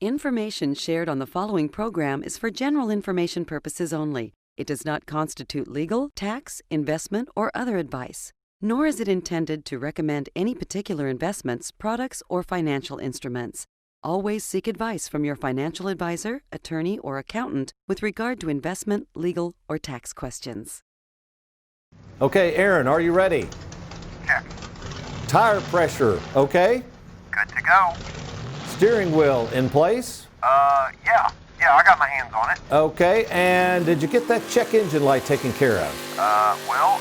Information shared on the following program is for general information purposes only. It does not constitute legal, tax, investment, or other advice, nor is it intended to recommend any particular investments, products, or financial instruments. Always seek advice from your financial advisor, attorney, or accountant with regard to investment, legal, or tax questions. Okay, Aaron, are you ready? Check. Tire pressure, okay? Good to go. Steering wheel in place? Yeah, I got my hands on it. Okay, and did you get that check engine light taken care of? No,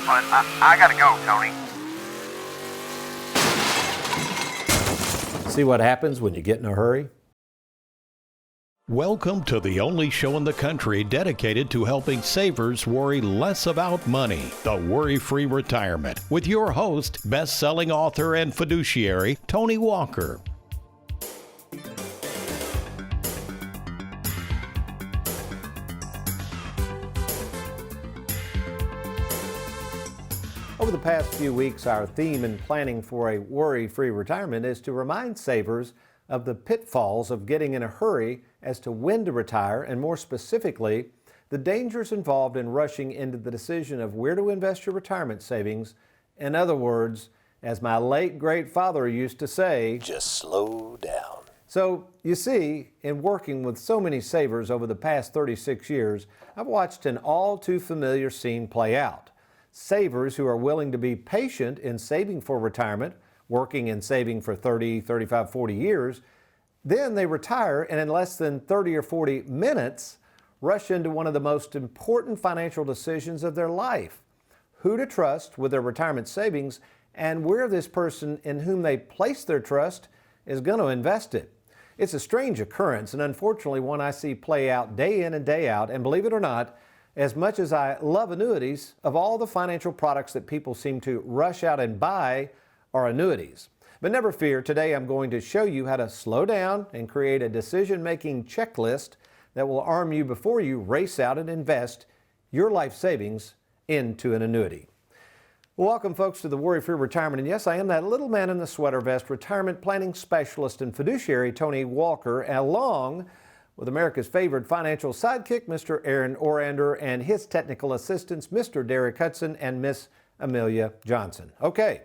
but I gotta go, Tony. See what happens when you get in a hurry? Welcome to the only show in the country dedicated to helping savers worry less about money, the Worry-Free Retirement, with your host, best-selling author and fiduciary, Tony Walker. Over the past few weeks, our theme in planning for a worry-free retirement is to remind savers of the pitfalls of getting in a hurry as to when to retire, and more specifically, the dangers involved in rushing into the decision of where to invest your retirement savings. In other words, as my late great father used to say, just slow down. So, you see, in working with so many savers over the past 36 years, I've watched an all too familiar scene play out. Savers who are willing to be patient in saving for retirement, working and saving for 30, 35, 40 years, then they retire and in less than 30 or 40 minutes rush into one of the most important financial decisions of their life: who to trust with their retirement savings and where this person in whom they place their trust is going to invest it. It's a strange occurrence, and unfortunately one I see play out day in and day out, and believe it or not, as much as I love annuities, of all the financial products that people seem to rush out and buy are annuities. But never fear, today I'm going to show you how to slow down and create a decision-making checklist that will arm you before you race out and invest your life savings into an annuity. Welcome, folks, to the Worry-Free Retirement. And yes, I am that little man in the sweater vest, retirement planning specialist and fiduciary Tony Walker, along with America's favorite financial sidekick, Mr. Aaron Orander, and his technical assistants, Mr. Derek Hudson and Miss Amelia Johnson. Okay,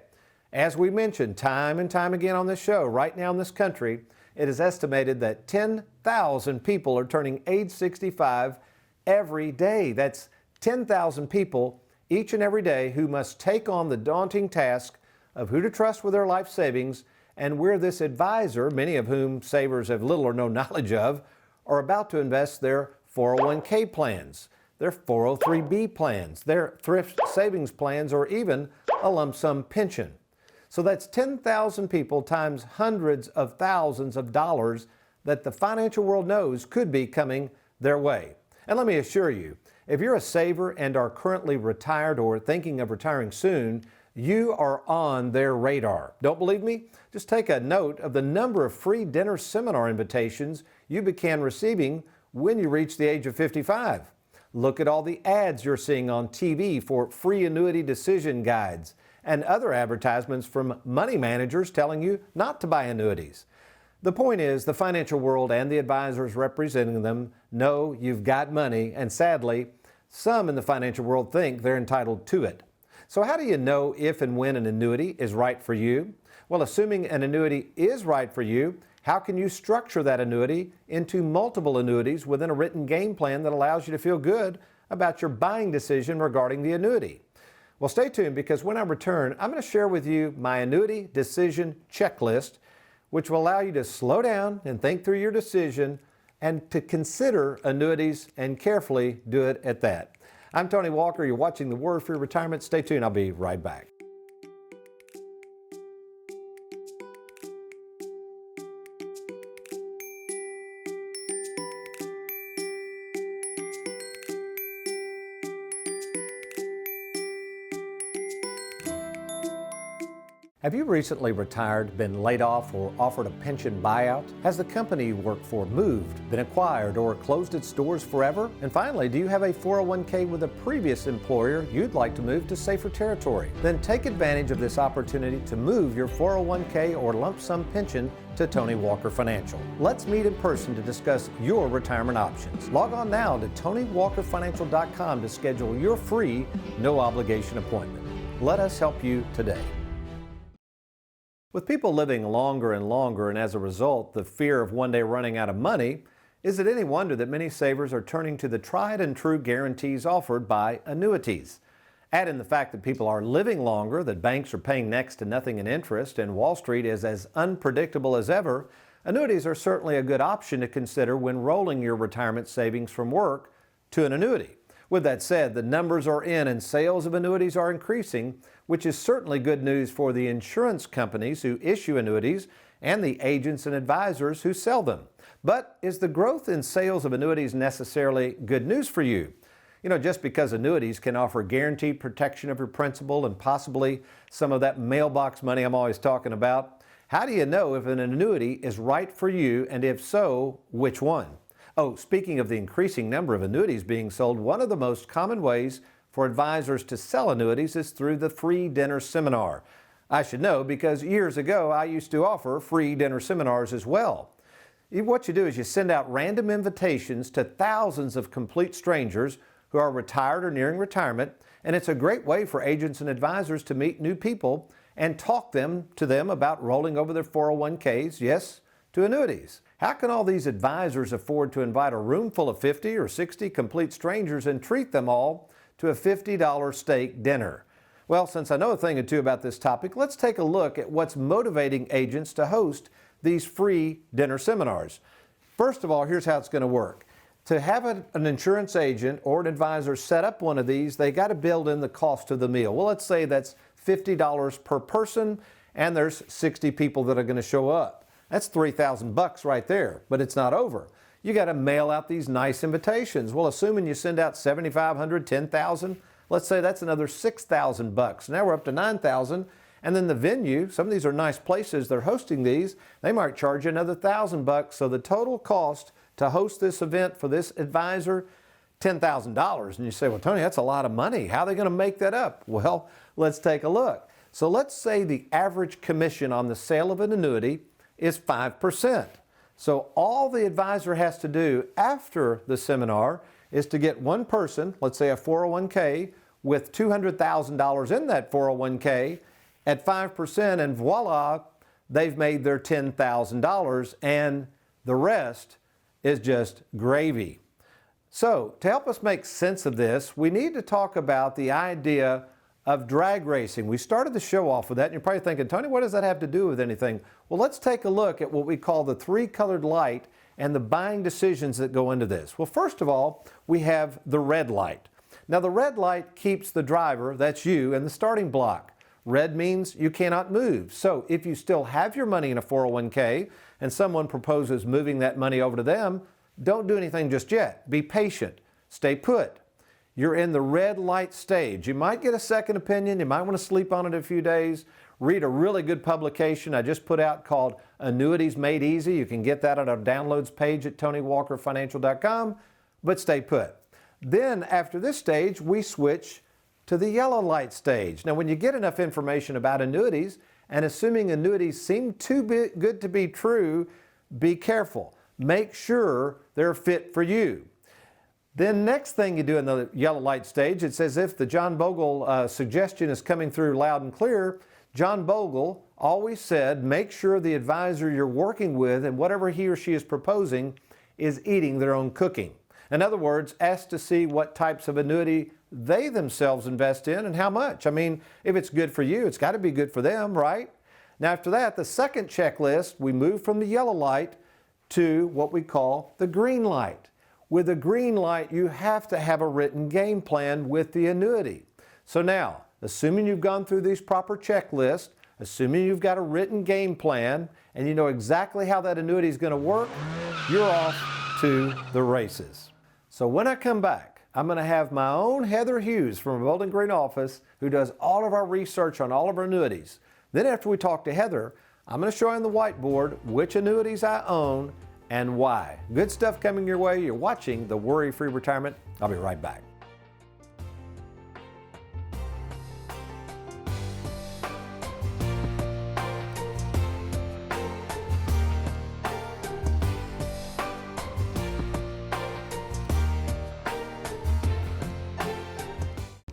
as we mentioned time and time again on this show, right now in this country, it is estimated that 10,000 people are turning age 65 every day. That's 10,000 people each and every day who must take on the daunting task of who to trust with their life savings and where this advisor, many of whom savers have little or no knowledge of, are about to invest their 401k plans, their 403b plans, their thrift savings plans, or even a lump sum pension. So that's 10,000 people times hundreds of thousands of dollars that the financial world knows could be coming their way. And let me assure you, if you're a saver and are currently retired or thinking of retiring soon, you are on their radar. Don't believe me? Just take a note of the number of free dinner seminar invitations you began receiving when you reach the age of 55. Look at all the ads you're seeing on TV for free annuity decision guides and other advertisements from money managers telling you not to buy annuities. The point is, the financial world and the advisors representing them know you've got money, and sadly, some in the financial world think they're entitled to it. So how do you know if and when an annuity is right for you? Well, assuming an annuity is right for you, how can you structure that annuity into multiple annuities within a written game plan that allows you to feel good about your buying decision regarding the annuity? Well, stay tuned, because when I return, I'm going to share with you my annuity decision checklist, which will allow you to slow down and think through your decision and to consider annuities, and carefully do it at that. I'm Tony Walker. You're watching the Worry-Free Retirement. Stay tuned. I'll be right back. Have you recently retired, been laid off, or offered a pension buyout? Has the company you work for moved, been acquired, or closed its doors forever? And finally, do you have a 401k with a previous employer you'd like to move to safer territory? Then take advantage of this opportunity to move your 401k or lump sum pension to Tony Walker Financial. Let's meet in person to discuss your retirement options. Log on now to TonyWalkerFinancial.com to schedule your free, no obligation appointment. Let us help you today. With people living longer and longer, and as a result, the fear of one day running out of money, is it any wonder that many savers are turning to the tried and true guarantees offered by annuities? Add in the fact that people are living longer, that banks are paying next to nothing in interest, and Wall Street is as unpredictable as ever, annuities are certainly a good option to consider when rolling your retirement savings from work to an annuity. With that said, the numbers are in and sales of annuities are increasing, which is certainly good news for the insurance companies who issue annuities and the agents and advisors who sell them. But is the growth in sales of annuities necessarily good news for you? You know, just because annuities can offer guaranteed protection of your principal and possibly some of that mailbox money I'm always talking about, how do you know if an annuity is right for you, and if so, which one? Oh, speaking of the increasing number of annuities being sold, one of the most common ways for advisors to sell annuities is through the free dinner seminar. I should know because years ago I used to offer free dinner seminars as well. What you do is you send out random invitations to thousands of complete strangers who are retired or nearing retirement, and it's a great way for agents and advisors to meet new people and talk to them about rolling over their 401ks, yes, to annuities. How can all these advisors afford to invite a room full of 50 or 60 complete strangers and treat them all to a $50 steak dinner? Well, since I know a thing or two about this topic, let's take a look at what's motivating agents to host these free dinner seminars. First of all, here's how it's going to work. To have an insurance agent or an advisor set up one of these, they got to build in the cost of the meal. Well, let's say that's $50 per person, and there's 60 people that are going to show up. That's $3,000 right there, but it's not over. You got to mail out these nice invitations. Well, assuming you send out 7,500, 10,000, let's say that's another $6,000. Now we're up to 9,000, and then the venue, some of these are nice places, they're hosting these, they might charge you another $1,000. So the total cost to host this event for this advisor, $10,000. And you say, well, Tony, that's a lot of money. How are they going to make that up? Well, let's take a look. So let's say the average commission on the sale of an annuity is 5%. So all the advisor has to do after the seminar is to get one person, let's say a 401k, with $200,000 in that 401k at 5%, and voila, they've made their $10,000, and the rest is just gravy. So to help us make sense of this, we need to talk about the idea of drag racing. We started the show off with that, and you're probably thinking, Tony, what does that have to do with anything? Well, let's take a look at what we call the three-colored light and the buying decisions that go into this. Well, first of all, we have the red light. Now, the red light keeps the driver, that's you, in the starting block. Red means you cannot move. So if you still have your money in a 401k and someone proposes moving that money over to them, don't do anything just yet. Be patient. Stay put. You're in the red light stage. You might get a second opinion. You might want to sleep on it a few days. Read a really good publication I just put out called Annuities Made Easy. You can get that on our downloads page at TonyWalkerFinancial.com, but stay put. Then after this stage, we switch to the yellow light stage. Now, when you get enough information about annuities, and assuming annuities seem too good to be true, be careful. Make sure they're fit for you. Then next thing you do in the yellow light stage, it's as if the John Bogle suggestion is coming through loud and clear. John Bogle always said, make sure the advisor you're working with and whatever he or she is proposing is eating their own cooking. In other words, ask to see what types of annuity they themselves invest in and how much. I mean, if it's good for you, it's got to be good for them, right? Now after that, the second checklist, we move from the yellow light to what we call the green light. With a green light, you have to have a written game plan with the annuity. So now, assuming you've gone through these proper checklists, assuming you've got a written game plan, and you know exactly how that annuity is going to work, you're off to the races. So when I come back, I'm going to have my own Heather Hughes from our Bowling Green office, who does all of our research on all of our annuities, Then after we talk to Heather, I'm going to show you on the whiteboard which annuities I own and why. Good stuff coming your way. You're watching the Worry-Free Retirement. I'll be right back.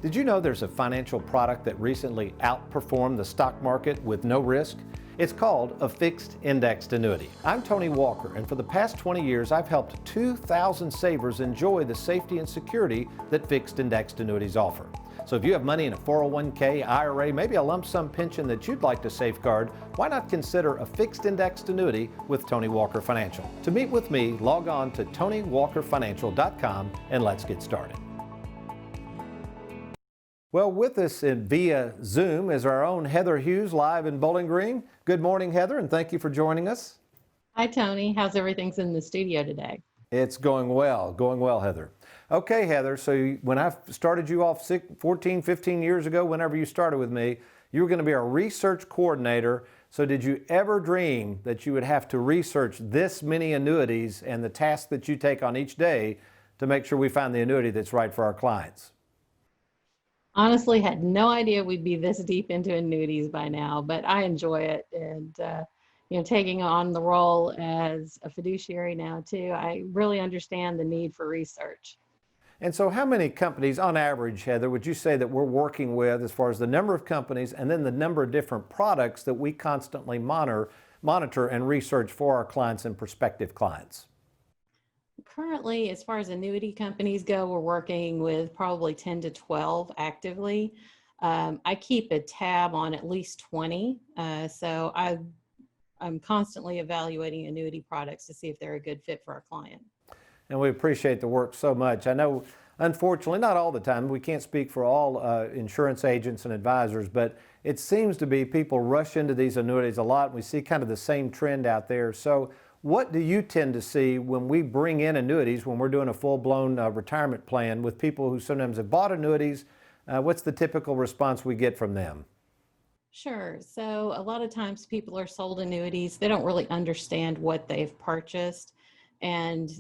Did you know there's a financial product that recently outperformed the stock market with no risk? It's called a fixed indexed annuity. I'm Tony Walker, and for the past 20 years, I've helped 2,000 savers enjoy the safety and security that fixed indexed annuities offer. So if you have money in a 401k, IRA, maybe a lump sum pension that you'd like to safeguard, why not consider a fixed indexed annuity with Tony Walker Financial? To meet with me, log on to TonyWalkerFinancial.com and let's get started. Well, with us via Zoom is our own Heather Hughes, live in Bowling Green. Good morning, Heather, and thank you for joining us. Hi, Tony. How's everything in the studio today? It's going well, Heather. Okay, Heather, so when I started you off 14, 15 years ago, whenever you started with me, you were going to be our research coordinator. So did you ever dream that you would have to research this many annuities and the task that you take on each day to make sure we find the annuity that's right for our clients? Honestly, had no idea we'd be this deep into annuities by now, but I enjoy it. And, taking on the role as a fiduciary now too, I really understand the need for research. And so how many companies on average, Heather, would you say that we're working with as far as the number of companies and then the number of different products that we constantly monitor and research for our clients and prospective clients? Currently, as far as annuity companies go, we're working with probably 10 to 12 actively. I keep a tab on at least 20. So I'm constantly evaluating annuity products to see if they're a good fit for our client. And we appreciate the work so much. I know, unfortunately, not all the time, we can't speak for all insurance agents and advisors, but it seems to be people rush into these annuities a lot. We see kind of the same trend out there. So what do you tend to see when we bring in annuities, when we're doing a full-blown retirement plan with people who sometimes have bought annuities? What's the typical response we get from them? Sure. So a lot of times people are sold annuities. They don't really understand what they've purchased, and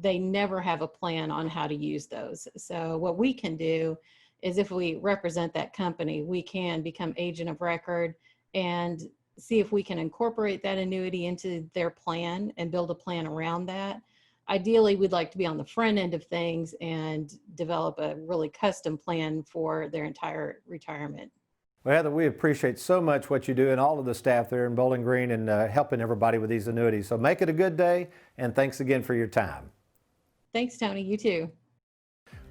they never have a plan on how to use those. So what we can do is, if we represent that company, we can become agent of record and see if we can incorporate that annuity into their plan and build a plan around that. Ideally, we'd like to be on the front end of things and develop a really custom plan for their entire retirement. Well, Heather, we appreciate so much what you do and all of the staff there in Bowling Green and helping everybody with these annuities. So make it a good day, and thanks again for your time. Thanks, Tony. You too.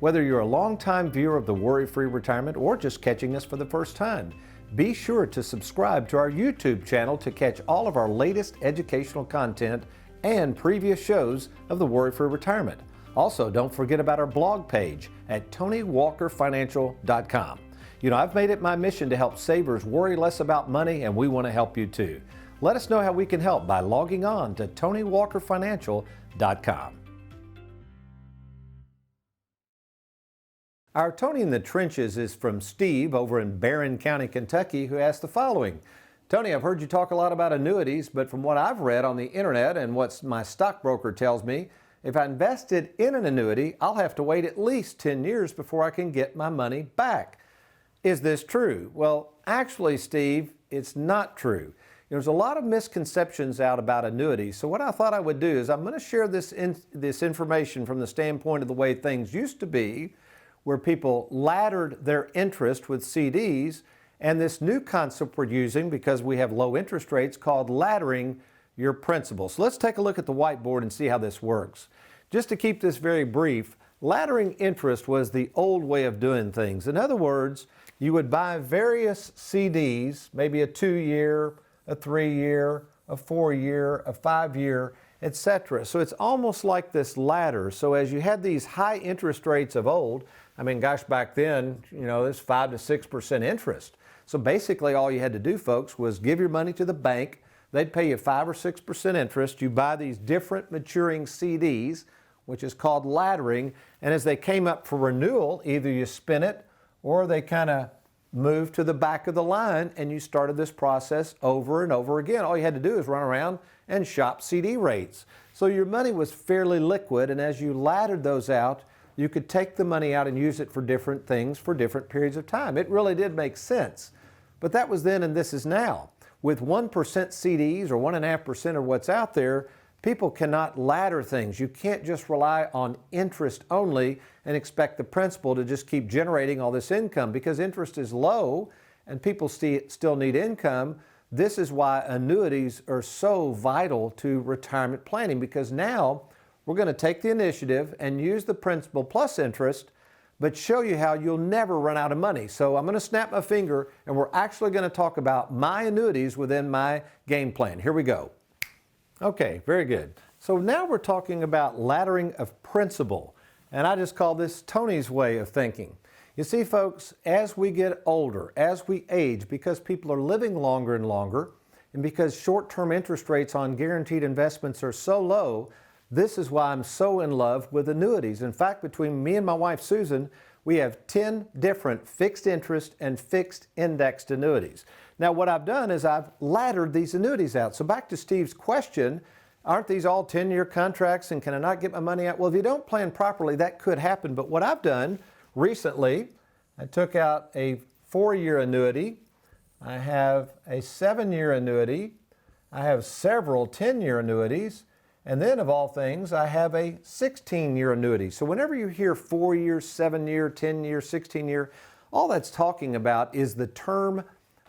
Whether you're a longtime viewer of the Worry-Free Retirement or just catching us for the first time, be sure to subscribe to our YouTube channel to catch all of our latest educational content and previous shows of the Worry-Free Retirement. Also, don't forget about our blog page at TonyWalkerFinancial.com. You know, I've made it my mission to help savers worry less about money, and we want to help you too. Let us know how we can help by logging on to TonyWalkerFinancial.com. Our Tony in the Trenches is from Steve over in Barron County, Kentucky, who asked the following. Tony, I've heard you talk a lot about annuities, but from what I've read on the internet and what my stockbroker tells me, if I invested in an annuity, I'll have to wait at least 10 years before I can get my money back. Is this true? Well, actually, Steve, it's not true. There's a lot of misconceptions out about annuities. So what I thought I would do is I'm going to share this information from the standpoint of the way things used to be, where people laddered their interest with CDs, and this new concept we're using because we have low interest rates called laddering your principal. So let's take a look at the whiteboard and see how this works. Just to keep this very brief, laddering interest was the old way of doing things. In other words, you would buy various CDs, maybe a 2-year, a 3-year, a 4-year, a 5-year, etc. So it's almost like this ladder. So as you had these high interest rates of old, I mean, gosh, back then, it's 5 to 6% interest. So basically all you had to do, folks, was give your money to the bank. They'd pay you 5 or 6% interest. You buy these different maturing CDs, which is called laddering. And as they came up for renewal, either you spin it or they kind of moved to the back of the line and you started this process over and over again. All you had to do is run around and shop CD rates. So your money was fairly liquid, and as you laddered those out, you could take the money out and use it for different things for different periods of time. It really did make sense. But that was then and this is now. With 1% CDs or 1.5% of what's out there, people cannot ladder things. You can't just rely on interest only and expect the principal to just keep generating all this income because interest is low and people still need income. This is why annuities are so vital to retirement planning, because now we're going to take the initiative and use the principal plus interest, but show you how you'll never run out of money. So I'm going to snap my finger and we're actually going to talk about my annuities within my game plan. Here we go. Okay, very good. So now we're talking about laddering of principal, and I just call this Tony's way of thinking. You see, folks, as we get older, as we age, because people are living longer and longer, and because short-term interest rates on guaranteed investments are so low, this is why I'm so in love with annuities. In fact, between me and my wife, Susan, we have 10 different fixed interest and fixed indexed annuities. Now, what I've done is I've laddered these annuities out. So back to Steve's question, aren't these all 10-year contracts and can I not get my money out? Well, if you don't plan properly, that could happen. But what I've done recently, I took out a 4-year annuity. I have a 7-year annuity. I have several 10-year annuities. And then, of all things, I have a 16-year annuity. So whenever you hear 4-year, 7-year, 10-year, 16-year, all that's talking about is the term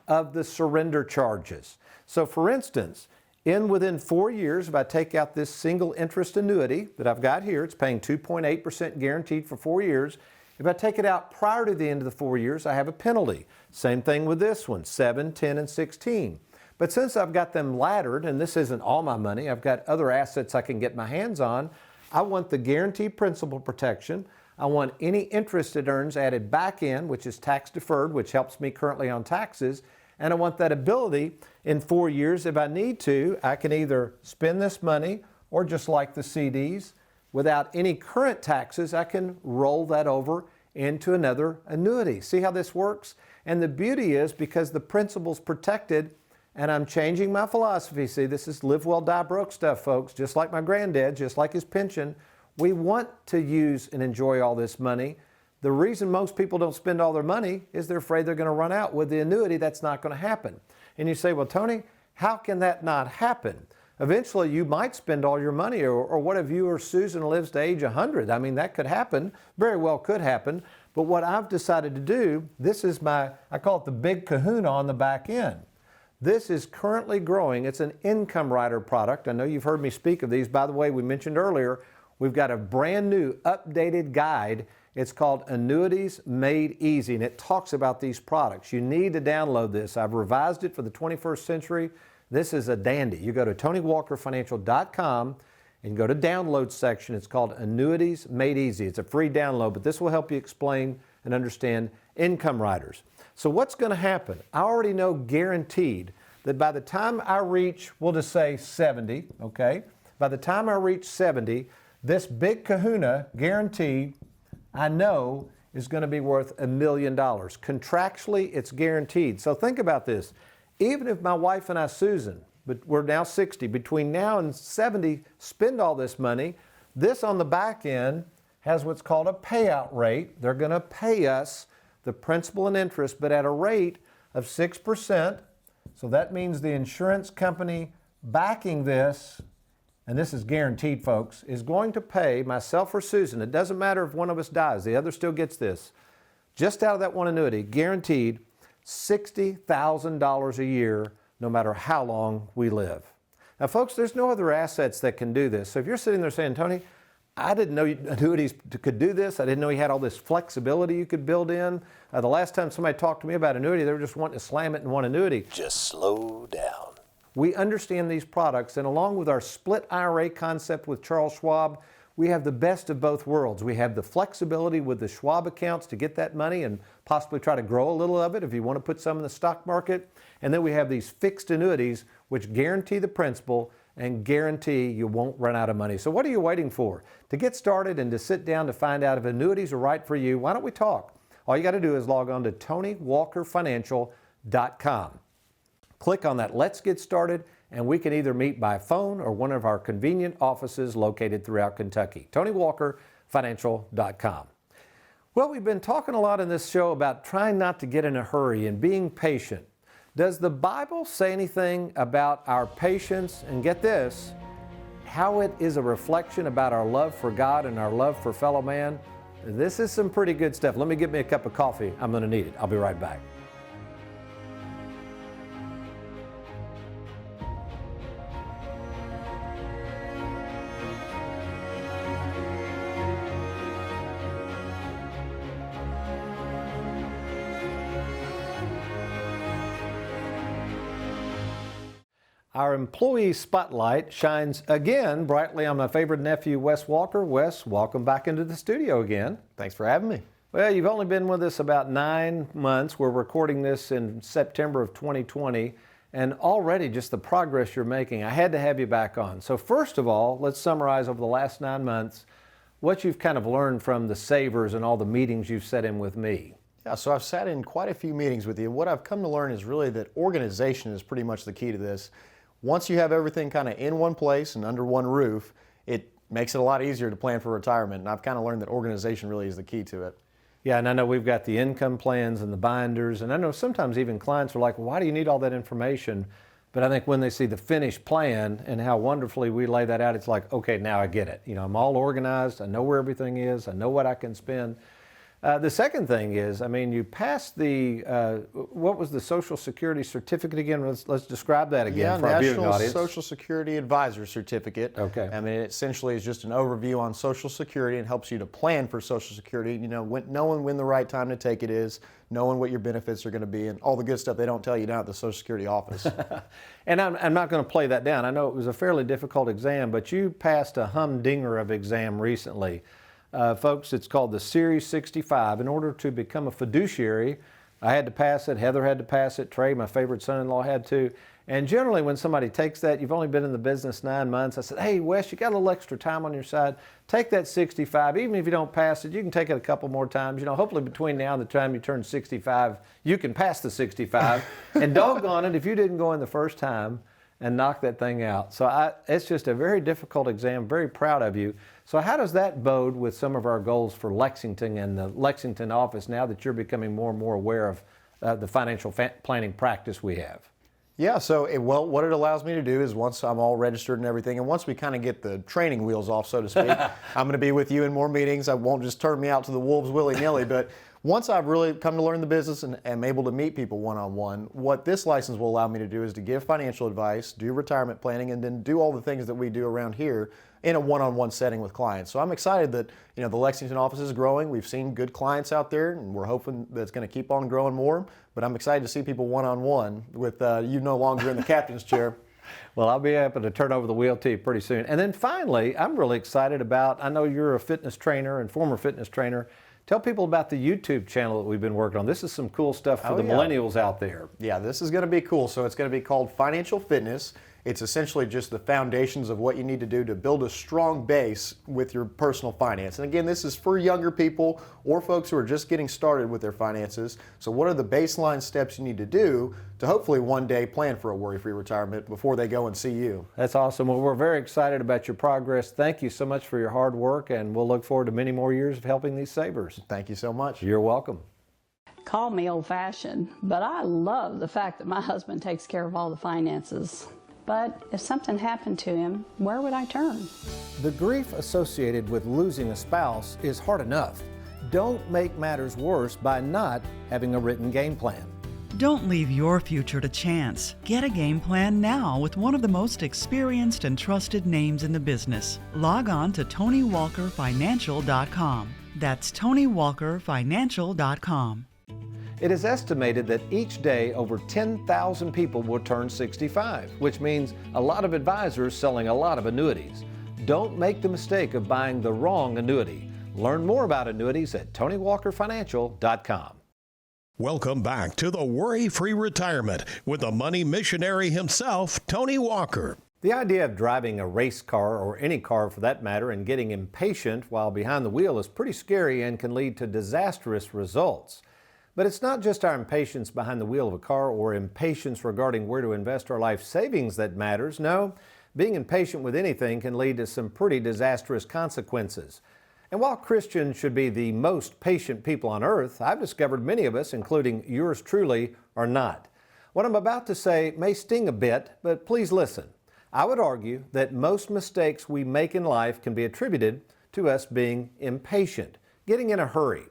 of the surrender charges. So for instance, within 4 years, if I take out this single interest annuity that I've got here, it's paying 2.8% guaranteed for 4 years. If I take it out prior to the end of the 4 years, I have a penalty. Same thing with this one, 7, 10, and 16. But since I've got them laddered, and this isn't all my money, I've got other assets I can get my hands on, I want the guaranteed principal protection. I want any interest it earns added back in, which is tax deferred, which helps me currently on taxes. And I want that ability in 4 years, if I need to, I can either spend this money or just like the CDs, without any current taxes, I can roll that over into another annuity. See how this works? And the beauty is because the principal's protected, and I'm changing my philosophy. See, this is live well, die broke stuff, folks. Just like my granddad, just like his pension. We want to use and enjoy all this money. The reason most people don't spend all their money is they're afraid they're going to run out. With the annuity, that's not going to happen. And you say, well, Tony, how can that not happen? Eventually, you might spend all your money, or what if you or Susan lives to age 100? I mean, that could happen. Very well could happen. But what I've decided to do, this is I call it the big kahuna on the back end. This is currently growing. It's an income rider product. I know you've heard me speak of these. By the way, we mentioned earlier, we've got a brand new updated guide. It's called Annuities Made Easy, and it talks about these products. You need to download this. I've revised it for the 21st century. This is a dandy. You go to TonyWalkerFinancial.com and go to download section. It's called Annuities Made Easy. It's a free download, but this will help you explain and understand income riders. So what's going to happen? I already know guaranteed that by the time I reach, we'll just say 70, okay? By the time I reach 70, this big kahuna guaranteed, I know, is going to be worth $1 million. Contractually, it's guaranteed. So think about this. Even if my wife and I, Susan, but we're now 60, between now and 70, spend all this money, this on the back end has what's called a payout rate. They're going to pay us the principal and interest, but at a rate of 6%. So that means the insurance company backing this, and this is guaranteed, folks, is going to pay myself or Susan. It doesn't matter if one of us dies. The other still gets this. Just out of that one annuity, guaranteed $60,000 a year, no matter how long we live. Now, folks, there's no other assets that can do this. So if you're sitting there saying, Tony, I didn't know annuities could do this. I didn't know you had all this flexibility you could build in. The last time somebody talked to me about annuity, they were just wanting to slam it in one annuity. Just slow down. We understand these products, and along with our split IRA concept with Charles Schwab, we have the best of both worlds. We have the flexibility with the Schwab accounts to get that money and possibly try to grow a little of it if you want to put some in the stock market. And then we have these fixed annuities which guarantee the principal and guarantee you won't run out of money. So what are you waiting for? To get started and to sit down to find out if annuities are right for you, why don't we talk? all you got to do is log on to TonyWalkerFinancial.com. Click on that Let's Get Started, and we can either meet by phone or one of our convenient offices located throughout Kentucky. TonyWalkerFinancial.com. Well, we've been talking a lot in this show about trying not to get in a hurry and being patient. Does the Bible say anything about our patience? And get this, how it is a reflection about our love for God and our love for fellow man? This is some pretty good stuff. Let me get me a cup of coffee. I'm going to need it. I'll be right back. Our employee spotlight shines again brightly on my favorite nephew, Wes Walker. Wes, welcome back into the studio again. Thanks for having me. Well, you've only been with us about 9 months. We're recording this in September of 2020, and already just the progress you're making. I had to have you back on. So first of all, let's summarize over the last 9 months what you've kind of learned from the savers and all the meetings you've sat in with me. Yeah, so I've sat in quite a few meetings with you. What I've come to learn is really that organization is pretty much the key to this. Once you have everything kind of in one place and under one roof, it makes it a lot easier to plan for retirement. And I've kind of learned that organization really is the key to it. Yeah, and I know we've got the income plans and the binders, and I know sometimes even clients are like, well, why do you need all that information? But I think when they see the finished plan and how wonderfully we lay that out, it's like, okay, now I get it. You know, I'm all organized. I know where everything is. I know what I can spend. The second thing is, I mean, you passed the, what was the Social Security certificate again? Let's describe that again for our viewing audience. National Social Security Advisor Certificate. Okay. I mean, it essentially is just an overview on Social Security and helps you to plan for Social Security, you know, knowing when the right time to take it is, knowing what your benefits are going to be, and all the good stuff they don't tell you down at the Social Security office. And I'm not going to play that down. I know it was a fairly difficult exam, but you passed a humdinger of exam recently. Folks, it's called the Series 65. In order to become a fiduciary, I had to pass it, Heather had to pass it, Trey, my favorite son-in-law, had to. And generally when somebody takes that, you've only been in the business 9 months, I said, hey, Wes, you got a little extra time on your side. Take that 65. Even if you don't pass it, you can take it a couple more times. You know, hopefully between now and the time you turn 65, you can pass the 65. And doggone it, if you didn't go in the first time and knock that thing out. So it's just a very difficult exam, very proud of you. So how does that bode with some of our goals for Lexington and the Lexington office now that you're becoming more and more aware of the financial planning practice we have? Yeah, so what it allows me to do is once I'm all registered and everything, and once we kind of get the training wheels off, so to speak, I'm going to be with you in more meetings. I won't just turn me out to the wolves willy-nilly, but once I've really come to learn the business and am able to meet people one-on-one, what this license will allow me to do is to give financial advice, do retirement planning, and then do all the things that we do around here in a one-on-one setting with clients. So I'm excited that, you know, the Lexington office is growing. We've seen good clients out there, and we're hoping that it's going to keep on growing more. But I'm excited to see people one-on-one with you no longer in the captain's chair. Well, I'll be able to turn over the wheel to you pretty soon. And then finally, I'm really excited about, I know you're a fitness trainer and former fitness trainer. Tell people about the YouTube channel that we've been working on. This is some cool stuff for the millennials out there. Yeah, this is going to be cool. So it's going to be called Financial Fitness. It's essentially just the foundations of what you need to do to build a strong base with your personal finance. And again, this is for younger people or folks who are just getting started with their finances. So what are the baseline steps you need to do to hopefully one day plan for a worry-free retirement before they go and see you? That's awesome. Well, we're very excited about your progress. Thank you so much for your hard work, and we'll look forward to many more years of helping these savers. Thank you so much. You're welcome. Call me old-fashioned, but I love the fact that my husband takes care of all the finances. But if something happened to him, where would I turn? The grief associated with losing a spouse is hard enough. Don't make matters worse by not having a written game plan. Don't leave your future to chance. Get a game plan now with one of the most experienced and trusted names in the business. Log on to TonyWalkerFinancial.com. That's TonyWalkerFinancial.com. It is estimated that each day over 10,000 people will turn 65, which means a lot of advisors selling a lot of annuities. Don't make the mistake of buying the wrong annuity. Learn more about annuities at TonyWalkerFinancial.com. Welcome back to the Worry-Free Retirement with the money missionary himself, Tony Walker. The idea of driving a race car, or any car for that matter, and getting impatient while behind the wheel is pretty scary and can lead to disastrous results. But it's not just our impatience behind the wheel of a car or impatience regarding where to invest our life savings that matters. No, being impatient with anything can lead to some pretty disastrous consequences. And while Christians should be the most patient people on earth, I've discovered many of us, including yours truly, are not. What I'm about to say may sting a bit, but please listen. I would argue that most mistakes we make in life can be attributed to us being impatient, getting in a hurry.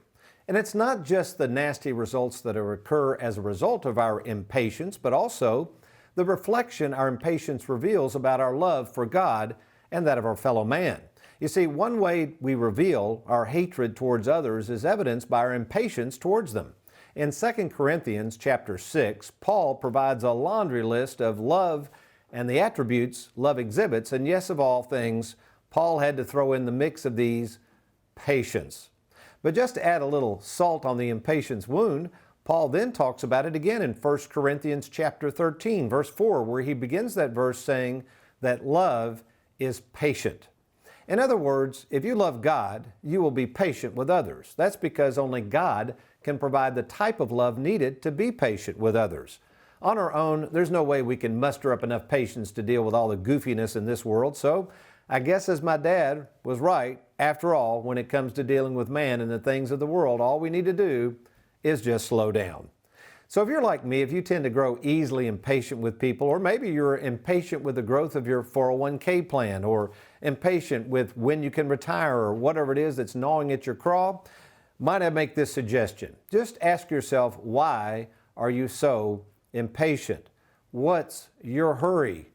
And it's not just the nasty results that occur as a result of our impatience, but also the reflection our impatience reveals about our love for God and that of our fellow man. You see, one way we reveal our hatred towards others is evidenced by our impatience towards them. In 2 Corinthians chapter 6, Paul provides a laundry list of love and the attributes love exhibits, and yes, of all things, Paul had to throw in the mix of these patience. But just to add a little salt on the impatience wound, Paul then talks about it again in 1 Corinthians chapter 13, verse 4, where he begins that verse saying that love is patient. In other words, if you love God, you will be patient with others. That's because only God can provide the type of love needed to be patient with others. On our own, there's no way we can muster up enough patience to deal with all the goofiness in this world. So I guess as my dad was right, after all, when it comes to dealing with man and the things of the world, all we need to do is just slow down. So if you're like me, if you tend to grow easily impatient with people, or maybe you're impatient with the growth of your 401k plan, or impatient with when you can retire, or whatever it is that's gnawing at your craw, might I make this suggestion? Just ask yourself, why are you so impatient? What's your hurry?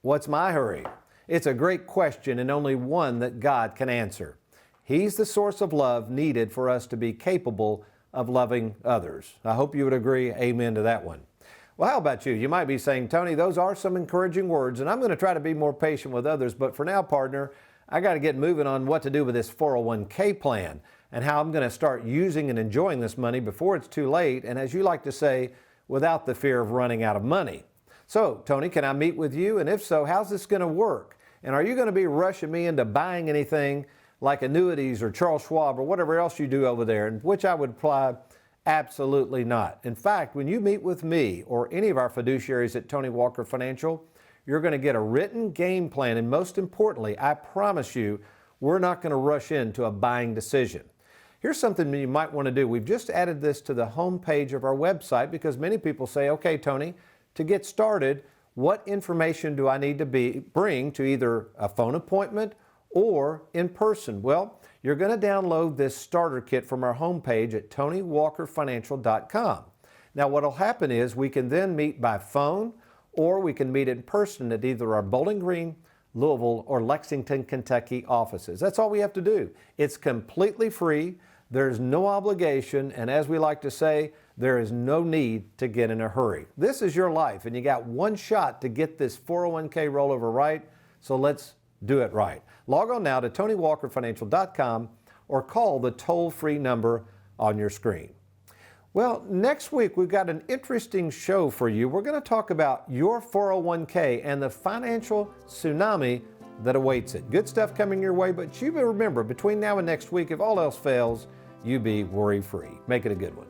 What's my hurry? It's a great question and only one that God can answer. He's the source of love needed for us to be capable of loving others. I hope you would agree. Amen to that one. Well, how about you? You might be saying, Tony, those are some encouraging words, and I'm going to try to be more patient with others, but for now, partner, I got to get moving on what to do with this 401k plan and how I'm going to start using and enjoying this money before it's too late, and as you like to say, without the fear of running out of money. So, Tony, can I meet with you? And if so, how's this going to work? And are you going to be rushing me into buying anything like annuities or Charles Schwab or whatever else you do over there? And which I would reply, absolutely not. In fact, when you meet with me or any of our fiduciaries at Tony Walker Financial, you're going to get a written game plan. And most importantly, I promise you, we're not going to rush into a buying decision. Here's something that you might want to do. We've just added this to the home page of our website because many people say, okay, Tony, to get started, what information do I need to bring to either a phone appointment or in person? Well, you're going to download this starter kit from our homepage at TonyWalkerFinancial.com. Now, what will happen is we can then meet by phone or we can meet in person at either our Bowling Green, Louisville, or Lexington, Kentucky offices. That's all we have to do. It's completely free. There's no obligation, and as we like to say, there is no need to get in a hurry. This is your life, and you got one shot to get this 401k rollover right, so let's do it right. Log on now to TonyWalkerFinancial.com or call the toll-free number on your screen. Well, next week we've got an interesting show for you. We're going to talk about your 401k and the financial tsunami that awaits it. Good stuff coming your way, but you remember, between now and next week, if all else fails, you be worry-free. Make it a good one.